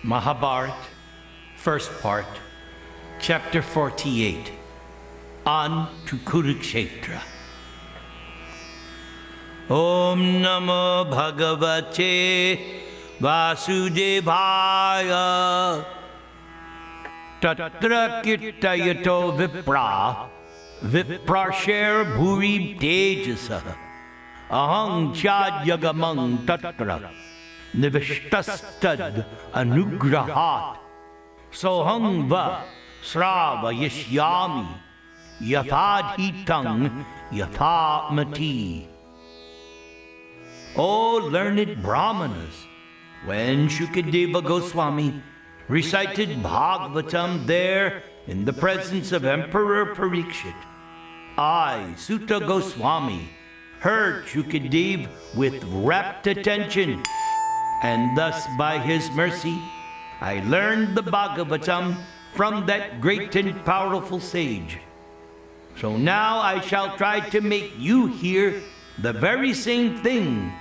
Maha-Bharata, first part, chapter 48. On to Kurukshetra. Om Namo Bhagavate Vasudevaya. Tatra kirtayato viprasher bhuri tejasa. Ahang chadyagamang tatra nivishtashtad anugrahat. Sohang va srava yishyami yathadhitang yathamati. O learned Brahmanas, when Shukadeva Goswami recited Bhagavatam there in the presence of Emperor Parikshit, I, Sutta Goswami, heard Shukadeva with rapt attention, and thus by his mercy I learned the Bhagavatam from that great and powerful sage. So now I shall try to make you hear the very same thing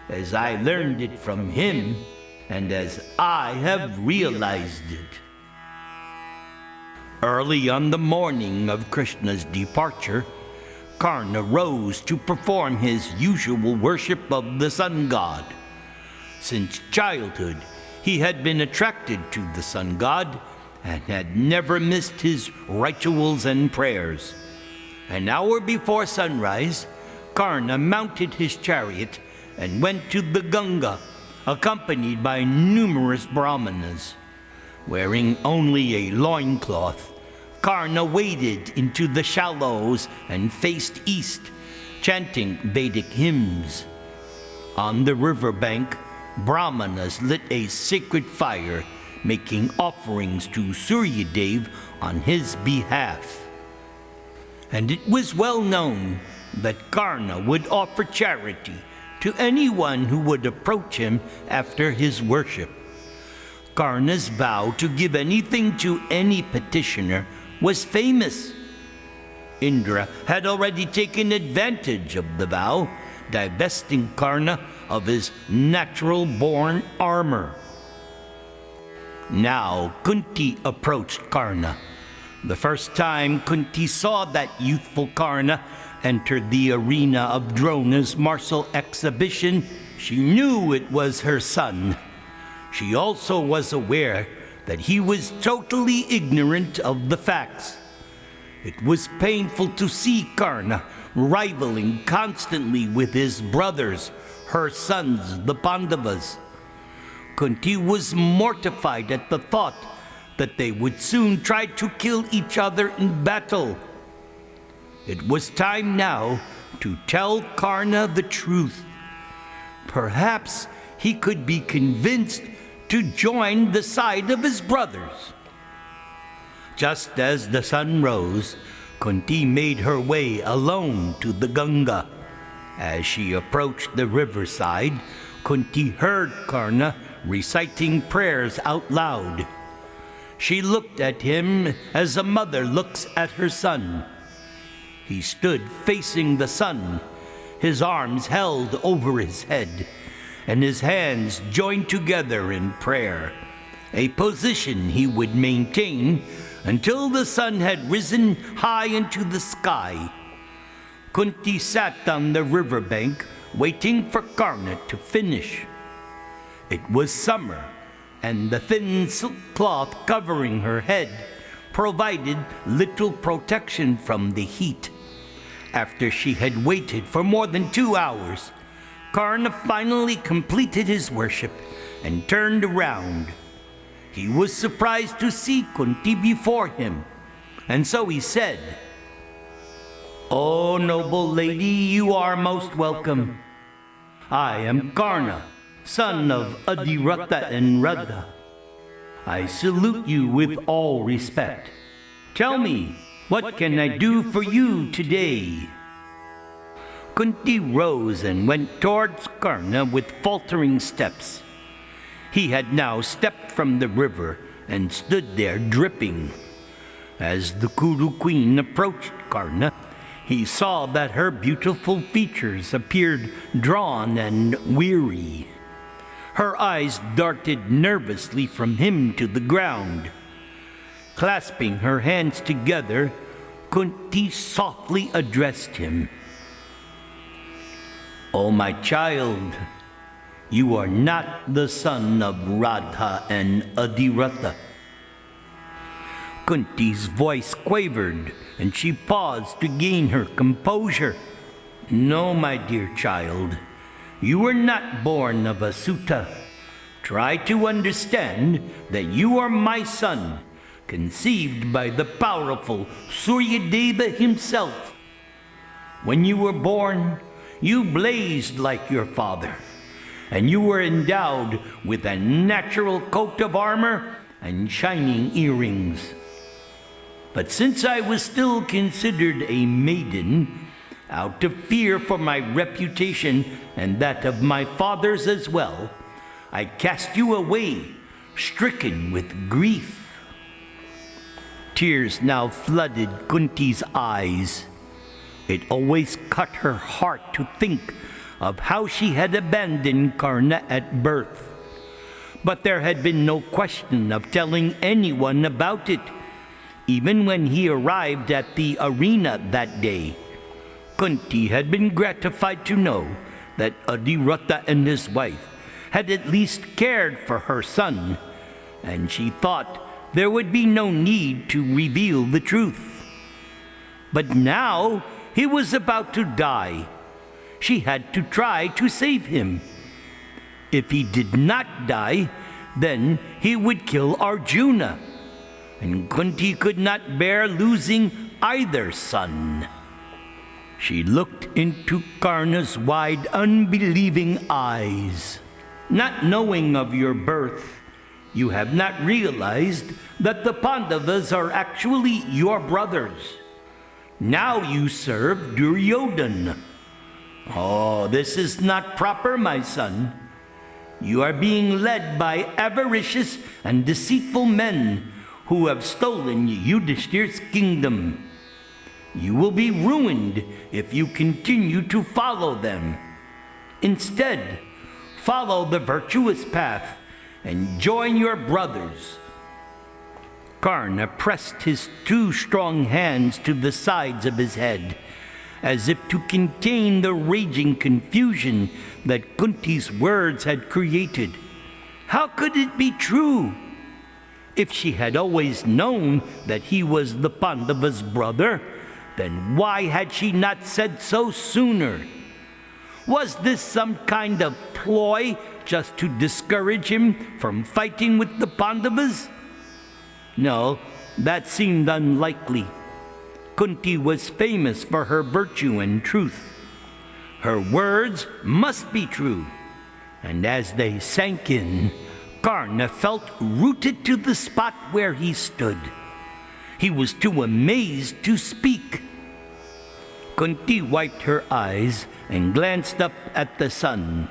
as I learned it from him and as I have realized it. Early on the morning of Krishna's departure, Karna rose to perform his usual worship of the sun god. Since childhood, he had been attracted to the sun god and had never missed his rituals and prayers. An hour before sunrise, Karna mounted his chariot and went to the Ganga, accompanied by numerous Brahmanas. Wearing only a loincloth, Karna waded into the shallows and faced east, chanting Vedic hymns. On the riverbank, Brahmanas lit a sacred fire, making offerings to Suryadev on his behalf. And it was well known that Karna would offer charity to anyone who would approach him after his worship. Karna's vow to give anything to any petitioner was famous. Indra had already taken advantage of the vow, divesting Karna of his natural-born armor. Now Kuntee approached Karna. The first time Kuntee saw that youthful Karna entered the arena of Drona's martial exhibition, she knew it was her son. She also was aware that he was totally ignorant of the facts. It was painful to see Karna rivaling constantly with his brothers, her sons, the Pandavas. Kuntee was mortified at the thought that they would soon try to kill each other in battle. It was time now to tell Karna the truth. Perhaps he could be convinced to join the side of his brothers. Just as the sun rose, Kuntee made her way alone to the Ganga. As she approached the riverside, Kuntee heard Karna reciting prayers out loud. She looked at him as a mother looks at her son. He stood facing the sun, his arms held over his head, and his hands joined together in prayer, a position he would maintain until the sun had risen high into the sky. Kuntee sat on the riverbank, waiting for Karna to finish. It was summer, and the thin silk cloth covering her head provided little protection from the heat. After she had waited for more than 2 hours, Karna finally completed his worship and turned around. He was surprised to see Kuntee before him, and so he said, "O noble lady, you are most welcome. I am Karna, son of Adhirata and Radha. I salute you with all respect. Tell me, what can I do for you today?" Kuntee rose and went towards Karna with faltering steps. He had now stepped from the river and stood there dripping. As the Kuru queen approached Karna, he saw that her beautiful features appeared drawn and weary. Her eyes darted nervously from him to the ground. Clasping her hands together, Kuntee softly addressed him. "O my child, you are not the son of Radha and Adhirata." Kuntee's voice quavered, and she paused to gain her composure. "No, my dear child, you were not born of a Sutta. Try to understand that you are my son, conceived by the powerful Suryadeva himself. When you were born, you blazed like your father, and you were endowed with a natural coat of armor and shining earrings. But since I was still considered a maiden, out of fear for my reputation and that of my father's as well, I cast you away, stricken with grief." Tears now flooded Kuntee's eyes. It always cut her heart to think of how she had abandoned Karna at birth. But there had been no question of telling anyone about it, even when he arrived at the arena that day. Kuntee had been gratified to know that Adhirata and his wife had at least cared for her son, and she thought there would be no need to reveal the truth. But now he was about to die. She had to try to save him. If he did not die, then he would kill Arjuna, and Kuntee could not bear losing either son. She looked into Karna's wide, unbelieving eyes. "Not knowing of your birth, you have not realized that the Pandavas are actually your brothers. Now you serve Duryodhana. Oh, this is not proper, my son. You are being led by avaricious and deceitful men who have stolen Yudhishthir's kingdom. You will be ruined if you continue to follow them. Instead, follow the virtuous path and join your brothers." Karna pressed his two strong hands to the sides of his head, as if to contain the raging confusion that Kuntee's words had created. How could it be true? If she had always known that he was the Pandava's brother, then why had she not said so sooner? Was this some kind of ploy just to discourage him from fighting with the Pandavas? No, that seemed unlikely. Kuntee was famous for her virtue and truth. Her words must be true. And as they sank in, Karna felt rooted to the spot where he stood. He was too amazed to speak. Kuntee wiped her eyes and glanced up at the sun.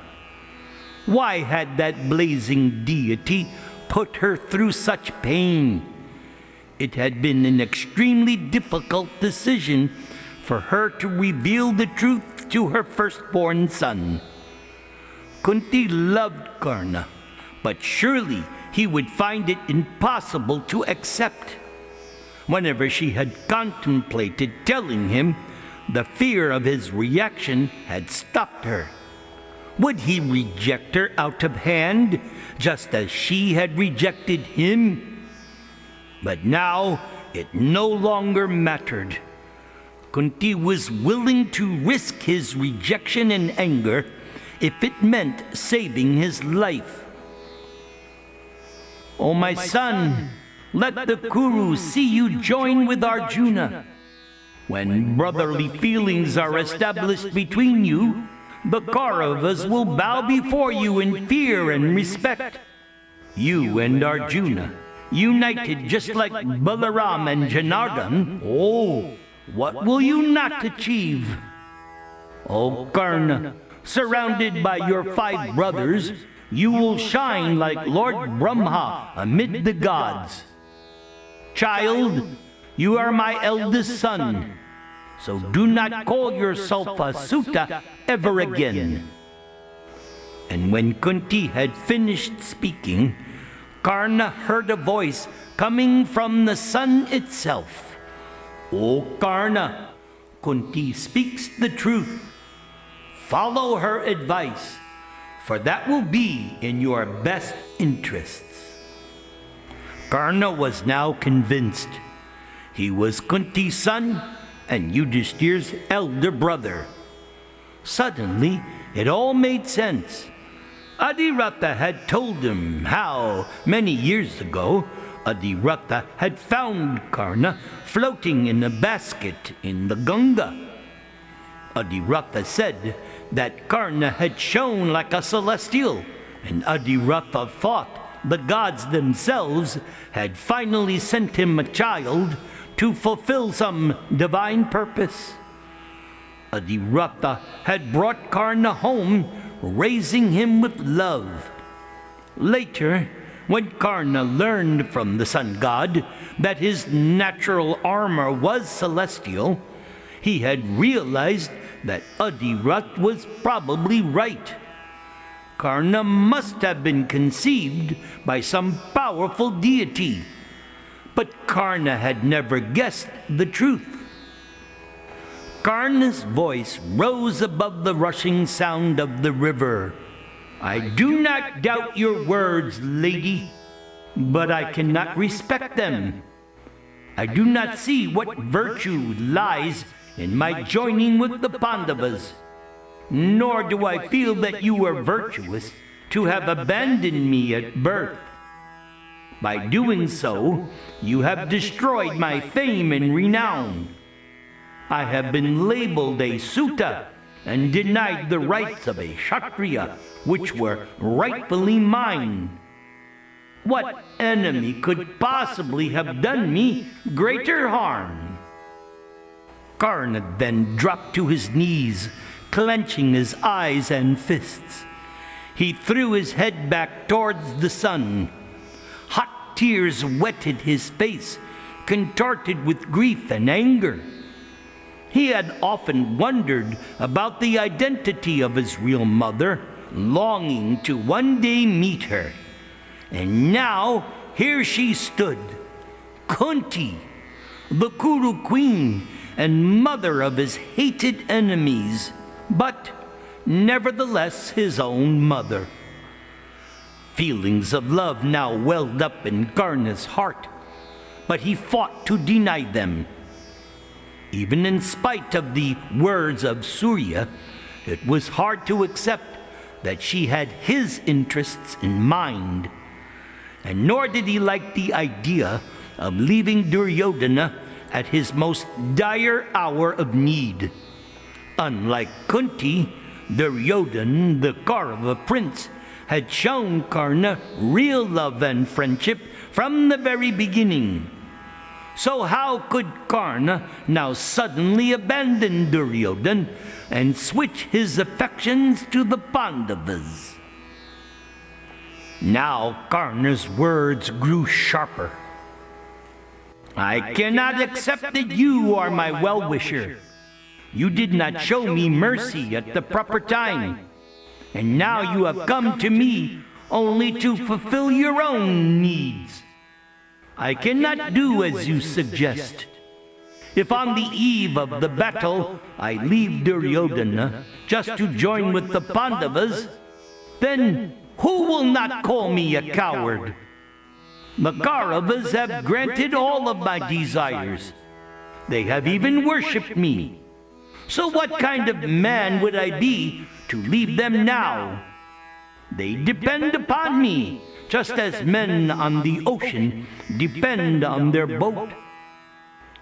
Why had that blazing deity put her through such pain? It had been an extremely difficult decision for her to reveal the truth to her firstborn son. Kuntee loved Karna, but surely he would find it impossible to accept. Whenever she had contemplated telling him, the fear of his reaction had stopped her. Would he reject her out of hand, just as she had rejected him? But now it no longer mattered. Kuntee was willing to risk his rejection and anger if it meant saving his life. "O my son, let the Kurus see you join with Arjuna. When brotherly feelings are established between you, the Kauravas will bow before you in fear and respect. You and Arjuna, united just like Balaram and Janardhan, oh, what will you not achieve? O Karna, surrounded by your 5 brothers, you will shine like Lord Brahma amid the gods. Child, you are my eldest son, so do not call yourself a Sutta ever again." And when Kuntee had finished speaking, Karna heard a voice coming from the sun itself. "O Karna, Kuntee speaks the truth. Follow her advice, for that will be in your best interests." Karna was now convinced. He was Kuntee's son and Yudhishthir's elder brother. Suddenly, it all made sense. Adiratha had told him how, many years ago, Adiratha had found Karna floating in a basket in the Ganga. Adiratha said that Karna had shone like a celestial, and Adiratha thought the gods themselves had finally sent him a child to fulfill some divine purpose. Adiratha had brought Karna home, raising him with love. Later, when Karna learned from the sun god that his natural armor was celestial, he had realized that Adiratha was probably right. Karna must have been conceived by some powerful deity, but Karna had never guessed the truth. Karna's voice rose above the rushing sound of the river. "I do not doubt your words, lady, but I cannot respect them. I do not see what virtue lies in my joining with the Pandavas, nor do I feel that you were virtuous to have abandoned me at birth. By doing so, you have destroyed my fame and renown. I have been labeled a Suta and denied the rights of a Kshatriya, which were rightfully mine. What enemy could possibly have done me greater harm?" Karna then dropped to his knees, clenching his eyes and fists. He threw his head back towards the sun. Hot tears wetted his face, contorted with grief and anger. He had often wondered about the identity of his real mother, longing to one day meet her. And now, here she stood, Kuntee, the Kuru queen and mother of his hated enemies, but nevertheless his own mother. Feelings of love now welled up in Karna's heart, but he fought to deny them. Even in spite of the words of Surya, it was hard to accept that she had his interests in mind. And nor did he like the idea of leaving Duryodhana at his most dire hour of need. Unlike Kuntee, Duryodhana, the Kaurava prince, had shown Karna real love and friendship from the very beginning. So how could Karna now suddenly abandon Duryodhana and switch his affections to the Pandavas? Now Karna's words grew sharper. "I cannot accept that you are my well-wisher. You did not show me mercy at the proper time, and now you have come to me only to fulfill your own needs. I cannot do as you suggest. If on the eve of the battle I leave Duryodhana just to join with the Pandavas, then who will not call me a coward? The Kauravas have granted all of my desires. They have even worshipped me. So what kind of man would I be to leave them now? They depend upon me, just as men on the ocean depend on their boat.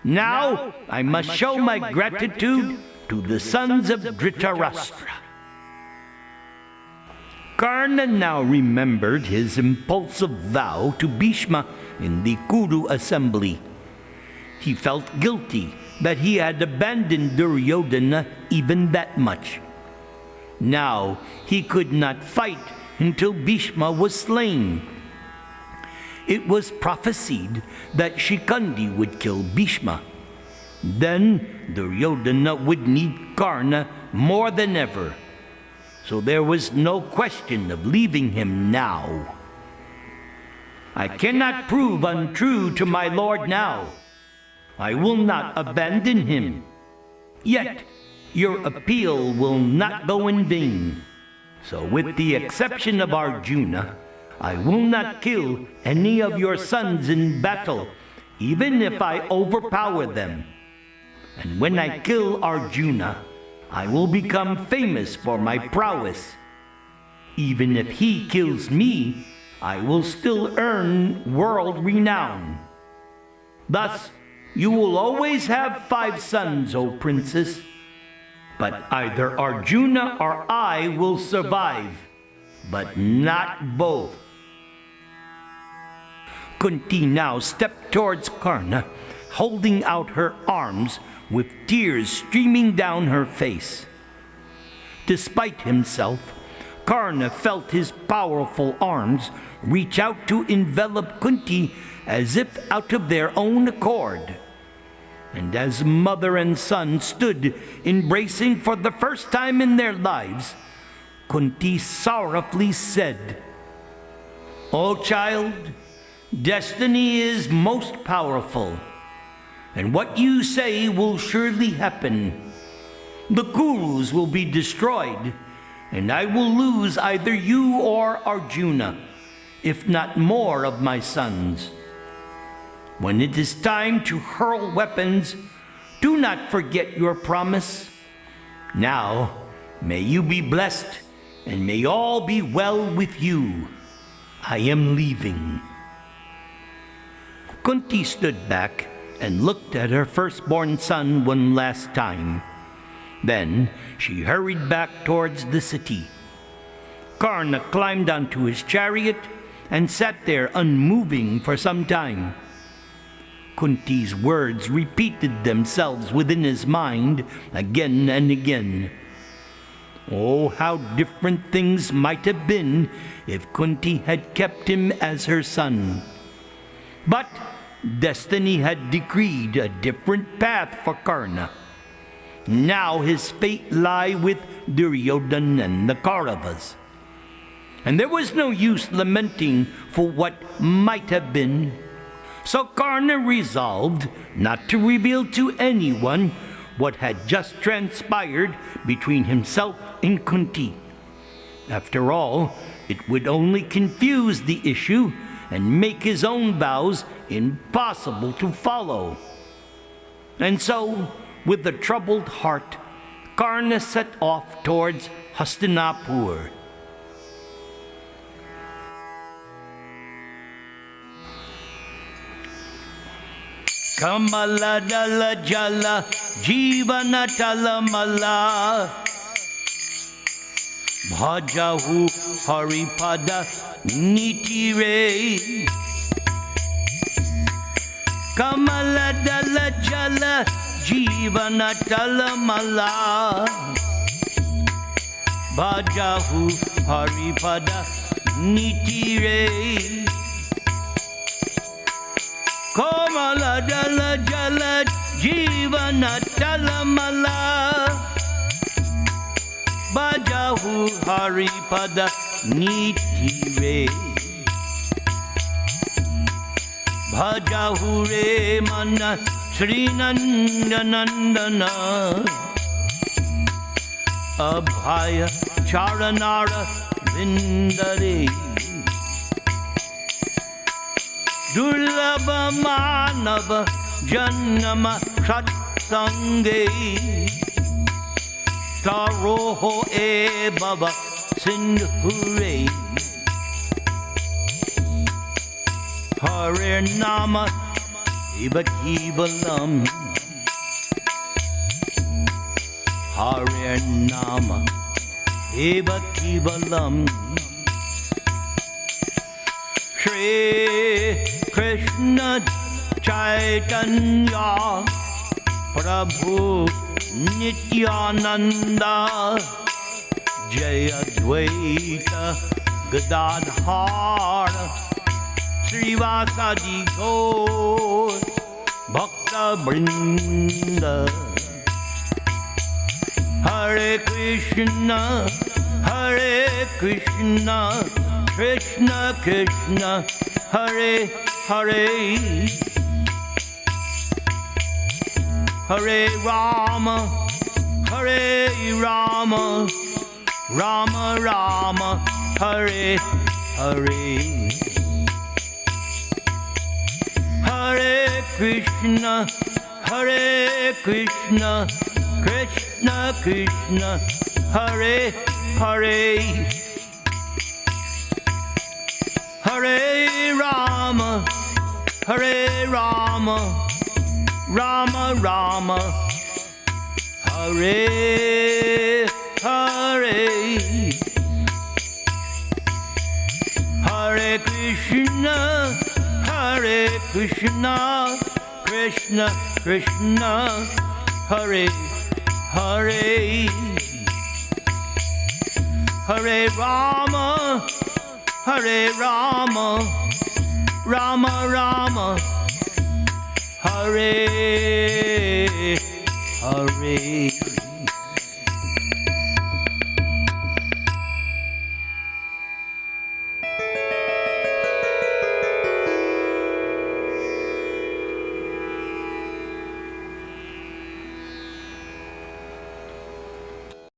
Now I must show my gratitude to the sons of Dhritarashtra." Karna now remembered his impulsive vow to Bhishma in the Kuru assembly. He felt guilty that he had abandoned Duryodhana even that much. Now he could not fight until Bhishma was slain. It was prophesied that Shikandi would kill Bhishma. Then Duryodhana would need Karna more than ever. so there was no question of leaving him now. I cannot prove untrue to my lord now. I will not abandon him. Yet your appeal will not go in vain. So with the exception of Arjuna, I will not kill any of your sons in battle, even if I overpower them. And when I kill Arjuna, I will become famous for my prowess. Even if he kills me, I will still earn world renown. Thus, you will always have 5 sons, O princess. But either Arjuna or I will survive, but not both. Kuntee now stepped towards Karna, holding out her arms with tears streaming down her face. Despite himself, Karna felt his powerful arms reach out to envelop Kuntee as if out of their own accord. And as mother and son stood embracing for the first time in their lives, Kuntee sorrowfully said, "O child, destiny is most powerful, and what you say will surely happen. The Kurus will be destroyed, and I will lose either you or Arjuna, if not more of my sons. When it is time to hurl weapons, do not forget your promise. Now, may you be blessed, and may all be well with you. I am leaving." Kuntee stood back and looked at her firstborn son one last time. Then she hurried back towards the city. Karna climbed onto his chariot and sat there unmoving for some time. Kuntee's words repeated themselves within his mind again and again. Oh, how different things might have been if Kuntee had kept him as her son. But destiny had decreed a different path for Karna. Now his fate lay with Duryodhan and the Kauravas. And there was no use lamenting for what might have been. So Karna resolved not to reveal to anyone what had just transpired between himself and Kuntee. After all, it would only confuse the issue and make his own vows impossible to follow. And so, with a troubled heart, Karna set off towards Hastinapur. Kamala dala jala jivana talamala bhajahu haripada nitire. Kamala dala jala jivana talamala bhajahu haripada nitire. Kamala dala jala jivana talamala bhajahu haripada nitire. Bhajahu re mana Srinandanandana Abhaya charanara vindare. Durlabha manava jannama satsange Taroho e baba sindhure. Hare nama eva kevalam. Hare nama eva kevalam. Shri Krishna Chaitanya Prabhu Nityananda Jaya Dvaita Gadadhara Srivasadi Gaur Bhakta Vrinda. Hare Krishna Hare Krishna, Krishna Krishna, Hare Hare, Hare Rama, Hare Rama, Rama Rama, Hare Hare, Hare Krishna, Hare Krishna, Krishna Krishna, Hare Hare, Hare Rama, Hare Rama, Rama Rama, Hare Hare, Hare Krishna, Hare Krishna, Krishna Krishna, Hare Hare, Hare Rama, Hare Rama, Rama Rama, Hare Hare.